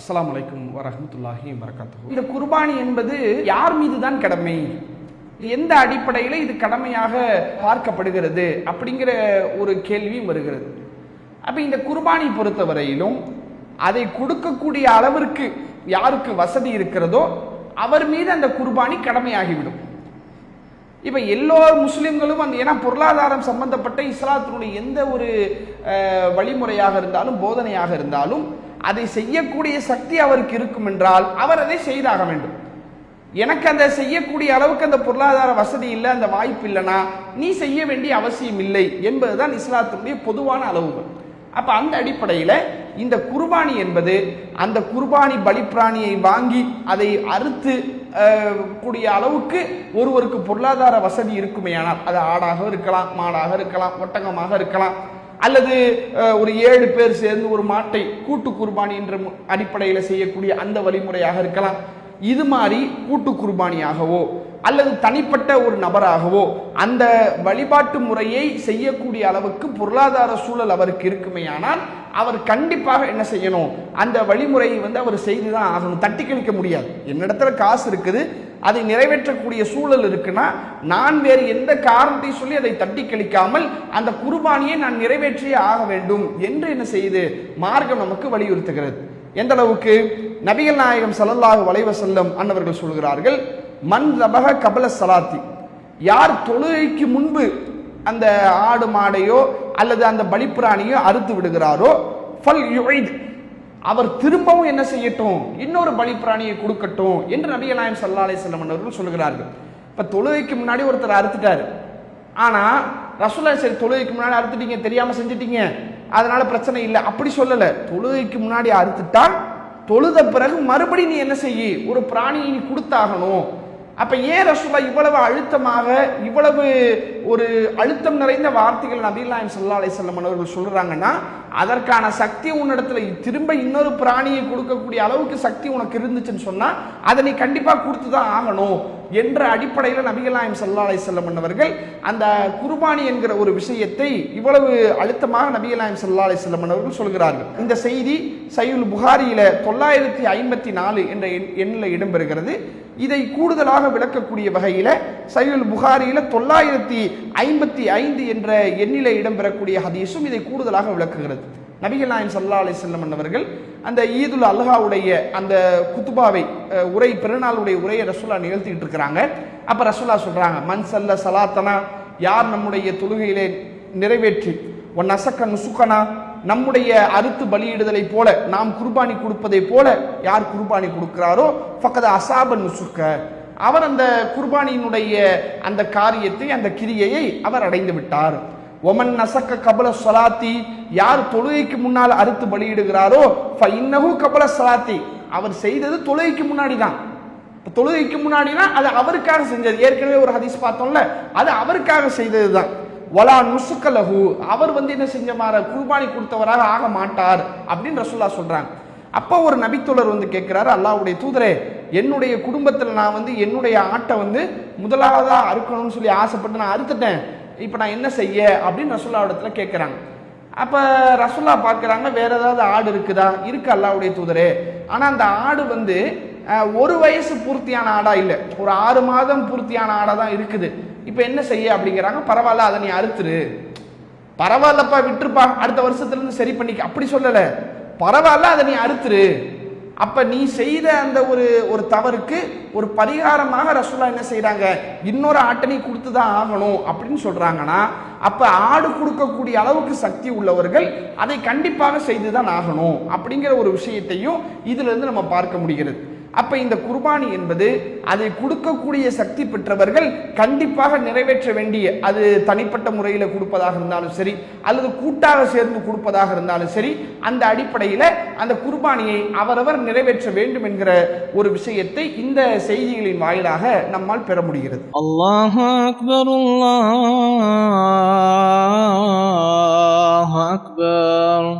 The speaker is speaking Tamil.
அஸ்ஸலாமு அலைக்கும் வரஹ்மத்துல்லாஹி வபரகாத்துஹு. இந்த குர்பானி என்பது யார் மீது தான் கடமை, எந்த அடிப்படையில் இது கடமையாக பார்க்கப்படுகிறது அப்படிங்கிற ஒரு கேள்வியும் வருகிறது. அப்ப இந்த குர்பானி பொறுத்தவரையிலும் அதை கொடுக்கக்கூடிய அளவிற்கு யாருக்கு வசதி இருக்கிறதோ அவர் மீது அந்த குர்பானி கடமையாகிவிடும். இப்ப எல்லோ முஸ்லிம்களும் அந்த ஏன்னா பொருளாதாரம் சம்பந்தப்பட்ட இஸ்லாத்தினுடைய எந்த ஒரு வழிமுறையாக இருந்தாலும் போதனையாக இருந்தாலும் அதை செய்யக்கூடிய சக்தி அவருக்கு இருக்கும் என்றால் அவர் அதை செய்தாக வேண்டும். எனக்கு அந்த செய்யக்கூடிய அளவுக்கு அந்த பொருளாதார வசதி இல்லை, அந்த வாய்ப்பு இல்லைனா நீ செய்ய வேண்டிய அவசியம் இல்லை என்பதுதான் இஸ்லாத்தினுடைய பொதுவான அளவுகள். அப்ப அந்த அடிப்படையில் இந்த குர்பானி என்பது அந்த குர்பானி பலிப்பிராணியை வாங்கி அதை அறுத்து கூடிய அளவுக்கு ஒருவருக்கு பொருளாதார வசதி இருக்குமேயானால், அது ஆடாக இருக்கலாம், மாடாக இருக்கலாம், ஒட்டகமாக இருக்கலாம், அல்லது ஒரு 7 பேர் சேர்ந்து ஒரு மாட்டை கூட்டு குர்பானி என்ற அடிப்படையில் செய்யக்கூடிய அந்த வழிமுறையாக இருக்கலாம். இது மாதிரி கூட்டு குர்பானியாகவோ அல்லது தனிப்பட்ட ஒரு நபராகவோ அந்த வழிபாட்டு முறையை செய்யக்கூடிய அளவுக்கு பொருளாதார சூழல் அவருக்கு இருக்குமேயானால் அவர் கண்டிப்பாக என்ன செய்யணும், அந்த வழிமுறையை அவர் செய்துதான் ஆகணும். தட்டி கழிக்க முடியாது. என்னிடத்துல காசு இருக்குது, அதை நிறைவேற்றக்கூடிய சூழல் இருக்குன்னா நான் வேறு எந்த காரணத்தை சொல்லி அதை தட்டி கழிக்காமல் அந்த குர்பானியை நான் நிறைவேற்றியே ஆக வேண்டும் என்று என்ன செய்து மார்க்கம் நமக்கு வலியுறுத்துகிறது. எந்த அளவுக்கு நபிகள் நாயகம் ஸல்லல்லாஹு அலைஹி வஸல்லம் அன்னவர்கள் சொல்கிறார்கள், மன் ரபஹ கபல ஸலாத்தி, யார் தொழுகைக்கு முன்பு அந்த ஆடு மாடையோ அல்லது அந்த பலிப்பிராணியோ அறுத்து விடுகிறாரோ ஃபல் யுஈத், அவர் திரும்பவும் என்ன செய்யட்டும், இன்னொரு பலிப்பிராணியை கொடுக்கட்டும் என்று நபிகள் நாயகம் ஸல்லல்லாஹு அலைஹி வஸல்லம் அன்னவர்கள் சொல்கிறார்கள். இப்ப தொழுகைக்கு முன்னாடி ஒருத்தர் அறுத்துட்டாரு, ஆனா ரசூலுல்லாஹ் சரி தொழுகைக்கு முன்னாடி அறுத்துட்டீங்க, தெரியாம செஞ்சிட்டீங்க, அதனால பிரச்சனை இல்லை அப்படி சொல்லல. தொழுகைக்கு முன்னாடி அறுத்துட்டால் தொழுத பிறகு மறுபடி நீ என்ன செய்ய, ஒரு பிராணியை நீ கொடுத்தாகணும். அப்ப ஏன் ரசூலுல்லாஹ் இவ்வளவு அழுத்தமாக இவ்வளவு ஒரு அழுத்தம் நிறைந்த வார்த்தைகள் நபிகள் நாயகம் ஸல்லல்லாஹு அலைஹி வஸல்லம் அவர்கள் சொல்றாங்கன்னா, அதற்கான சக்தி உன்னிடத்துல திரும்ப இன்னொரு பிராணியை கொடுக்கக்கூடிய அளவுக்கு சக்தி உனக்கு இருந்துச்சுன்னு சொன்னா அதை நீ கண்டிப்பா கொடுத்துதான் ஆகணும் என்ற அடிப்படையில் நபிகள் நாயகம் ஸல்லல்லாஹு அலைஹி வஸல்லம் அவர்கள் அந்த குர்பானி என்கிற ஒரு விஷயத்தை இவ்வளவு அழுத்தமாக நபிகள் நாயகம் ஸல்லல்லாஹு அலைஹி வஸல்லம் அவர்கள் சொல்கிறார்கள். இந்த செய்தி சஹீஹுல் புகாரியில 954 என்ற எண்ணில் இடம்பெறுகிறது. இதை கூடுதலாக விளக்கக்கூடிய வகையில சஹீஹுல் புகாரியில 955 என்ற எண்ணில இடம்பெறக்கூடிய ஹதீஸும் இதை கூடுதலாக விளக்குகிறது. நபிகள் நாயகம் ஸல்லல்லாஹு அலைஹி வஸல்லம் அவர்கள் அந்த ஈதுல் அல்ஹாவுடைய அந்த குத்துபாவை உரை பெருநாளுடைய உரையை ரசூலுல்லாஹ் நிகழ்த்திட்டு இருக்கிறாங்க. அப்ப ரசூலுல்லாஹ் சொல்றாங்க, மன் ஸல்ல ஸலாத்தனா, யார் நம்முடைய தொழுகையிலே நிறைவேற்றி ஒன் நசக்க நுசுக்கனா, நம்முடைய அறுத்து பலியிடுதலை போல நாம் குர்பானி கொடுப்பதை போல யார் குர்பானி கொடுக்கிறாரோ ஃபக்கத அஸாபன் நுசுக்க, அவர் அந்த குர்பானியினுடைய அந்த காரியத்தை அந்த கிரியையை அவர் அடைந்து விட்டார். ஒமன் நசக்க கபல ஸலாத்தி, யார் தொழுகைக்கு முன்னால் அறுத்து பலியிடுகிறாரோ ஃபஇன்னஹு கபல ஸலாத்தி, அவர் செய்தது தொழுகைக்கு முன்னாடி தான். தொழுகைக்கு முன்னாடினா அது அவருக்காக செஞ்சது. ஏற்கனவே ஒரு ஹதீஸ் பார்த்தோம்ல, அது அவருக்காக செய்தது தான். வலா நுசுக்கலஹு, அவர் என்ன செஞ்சமாற குர்பானி கொடுத்தவராக ஆக மாட்டார் அப்படின்னு ரசூலுல்லாஹ் சொல்றாங்க. அப்போ ஒரு நபித்தோழர் கேட்கிறாரு, அல்லாஹ்வுடைய தூதரே, என்னுடைய குடும்பத்தில் நான் என்னுடைய ஆட்டை முதலாவதா அறுக்கணும்னு சொல்லி ஆசைப்பட்டு நான் அறுத்துட்டேன், இப்போ நான் என்ன செய்ய அப்படின்னு ரசூலுல்லாஹ் இடத்துல கேட்குறாங்க. அப்போ ரசூலுல்லாஹ் பார்க்குறாங்க, வேற ஏதாவது ஆடு இருக்குதா? இருக்கு அல்லாஹ்வுடைய தூதரே, ஆனால் அந்த ஆடு ஒரு வயசு பூர்த்தியான ஆடா இல்லை, ஒரு 6 மாதம் பூர்த்தியான ஆடா தான் இருக்குது. இப்போ என்ன செய்ய அப்படிங்கிறாங்க. பரவாயில்ல, அதை நீ அறுத்துரு. பரவாயில்லப்பா, விட்டுருப்பா, அடுத்த வருஷத்துலேருந்து சரி பண்ணிக்க அப்படி சொல்லலை. பரவாயில்ல, அதை நீ அறுத்துரு. அப்ப நீ செய்த அந்த ஒரு தவறுக்கு ஒரு பரிகாரமாக ரசூலுல்லாஹ் என்ன செய்யறாங்க, இன்னொரு ஆட்டை நீ கொடுத்துதான் ஆகணும் அப்படின்னு சொல்றாங்கன்னா, அப்ப ஆடு கொடுக்கக்கூடிய அளவுக்கு சக்தி உள்ளவர்கள் அதை கண்டிப்பாக செய்துதான் ஆகணும் அப்படிங்கிற ஒரு விஷயத்தையும் இதுல இருந்து நம்ம பார்க்க முடிகிறது. அப்ப இந்த குர்பானி என்பது அதை கொடுக்கக்கூடிய சக்தி பெற்றவர்கள் கண்டிப்பாக நிறைவேற்ற வேண்டிய, அது தனிப்பட்ட முறையில் கொடுப்பதாக இருந்தாலும் சரி அல்லது கூட்டாக சேர்ந்து கொடுப்பதாக இருந்தாலும் சரி, அந்த அடிப்படையில் அந்த குர்பானியை அவரவர் நிறைவேற்ற வேண்டும் என்கிற ஒரு விஷயத்தை இந்த செய்திகளின் வாயிலாக நம்மால் பெற முடிகிறது. அல்லாஹு அக்பர், அல்லாஹு அக்பர்.